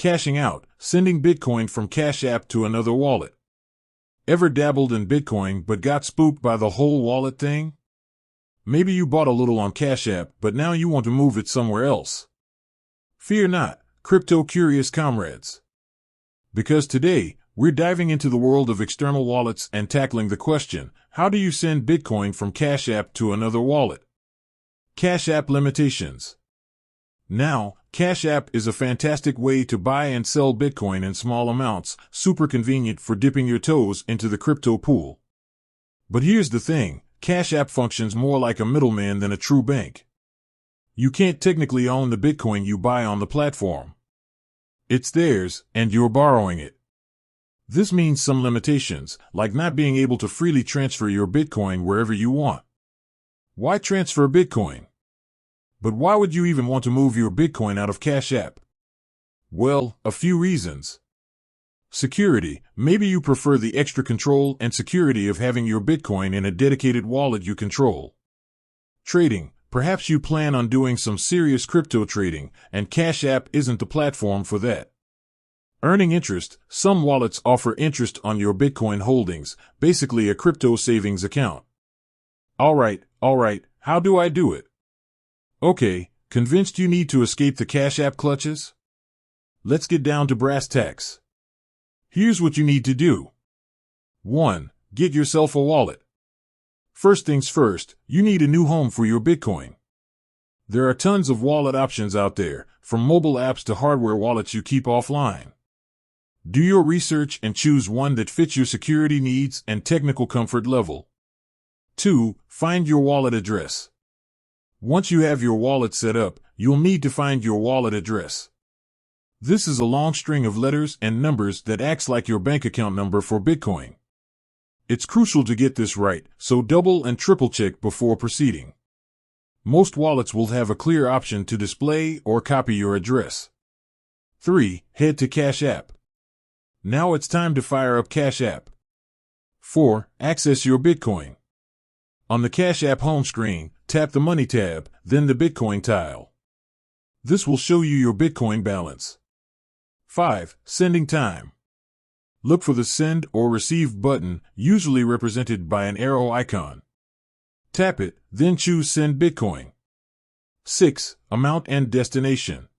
Cashing out, sending Bitcoin from Cash App to another wallet. Ever dabbled in Bitcoin but got spooked by the whole wallet thing? Maybe you bought a little on Cash App, but now you want to move it somewhere else. Fear not, crypto-curious comrades. Because today, we're diving into the world of external wallets and tackling the question, how do you send Bitcoin from Cash App to another wallet? Cash App limitations. Now, Cash App is a fantastic way to buy and sell Bitcoin in small amounts, super convenient for dipping your toes into the crypto pool. But here's the thing, Cash App functions more like a middleman than a true bank. You can't technically own the Bitcoin you buy on the platform. It's theirs, and you're borrowing it. This means some limitations, like not being able to freely transfer your Bitcoin wherever you want. Why transfer Bitcoin? But why would you even want to move your Bitcoin out of Cash App? Well, a few reasons. Security. Maybe you prefer the extra control and security of having your Bitcoin in a dedicated wallet you control. Trading. Perhaps you plan on doing some serious crypto trading, and Cash App isn't the platform for that. Earning interest. Some wallets offer interest on your Bitcoin holdings, basically a crypto savings account. Alright, how do I do it? Okay, convinced you need to escape the Cash App clutches? Let's get down to brass tacks. Here's what you need to do. 1. Get yourself a wallet. First things first, you need a new home for your Bitcoin. There are tons of wallet options out there, from mobile apps to hardware wallets you keep offline. Do your research and choose one that fits your security needs and technical comfort level. 2. Find your wallet address. Once you have your wallet set up, you'll need to find your wallet address. This is a long string of letters and numbers that acts like your bank account number for Bitcoin. It's crucial to get this right, so double and triple check before proceeding. Most wallets will have a clear option to display or copy your address. 3. Head to Cash App. Now it's time to fire up Cash App. 4. Access your Bitcoin. On the Cash App home screen, tap the Money tab, then the Bitcoin tile. This will show you your Bitcoin balance. 5. Sending time. Look for the Send or Receive button, usually represented by an arrow icon. Tap it, then choose Send Bitcoin. 6. Amount and destination.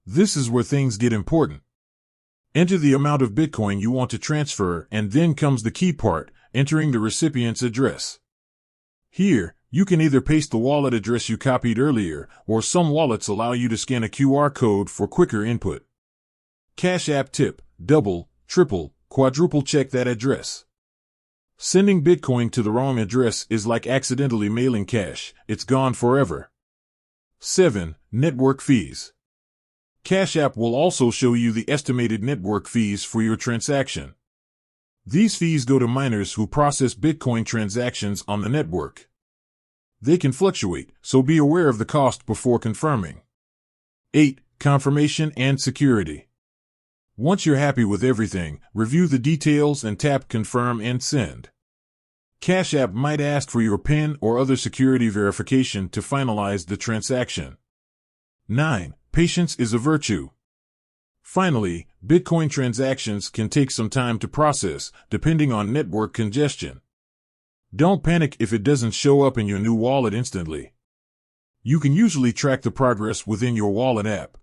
This is where things get important. Enter the amount of Bitcoin you want to transfer, and then comes the key part, entering the recipient's address. Here, you can either paste the wallet address you copied earlier, or some wallets allow you to scan a QR code for quicker input. Cash App tip: double, triple, quadruple check that address. Sending Bitcoin to the wrong address is like accidentally mailing cash, it's gone forever. 7. Network fees. Cash App will also show you the estimated network fees for your transaction. These fees go to miners who process Bitcoin transactions on the network. They can fluctuate, so be aware of the cost before confirming. 8. Confirmation and security. Once you're happy with everything, review the details and tap Confirm and Send. Cash App might ask for your PIN or other security verification to finalize the transaction. 9. Patience is a virtue. Finally, Bitcoin transactions can take some time to process, depending on network congestion. Don't panic if it doesn't show up in your new wallet instantly. You can usually track the progress within your wallet app.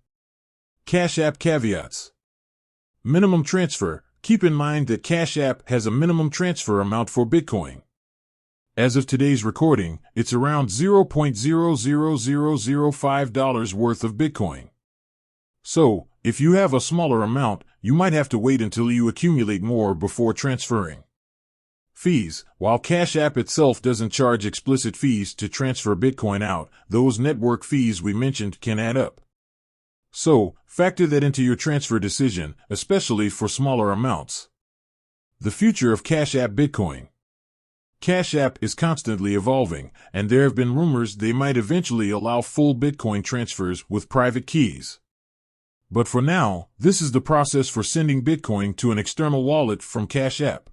Cash App caveats. Minimum transfer. Keep in mind that Cash App has a minimum transfer amount for Bitcoin. As of today's recording, it's around $0.00005 worth of Bitcoin. So, if you have a smaller amount, you might have to wait until you accumulate more before transferring. Fees. While Cash App itself doesn't charge explicit fees to transfer Bitcoin out, those network fees we mentioned can add up. So, factor that into your transfer decision, especially for smaller amounts. The future of Cash App Bitcoin. Cash App is constantly evolving, and there have been rumors they might eventually allow full Bitcoin transfers with private keys. But for now, this is the process for sending Bitcoin to an external wallet from Cash App.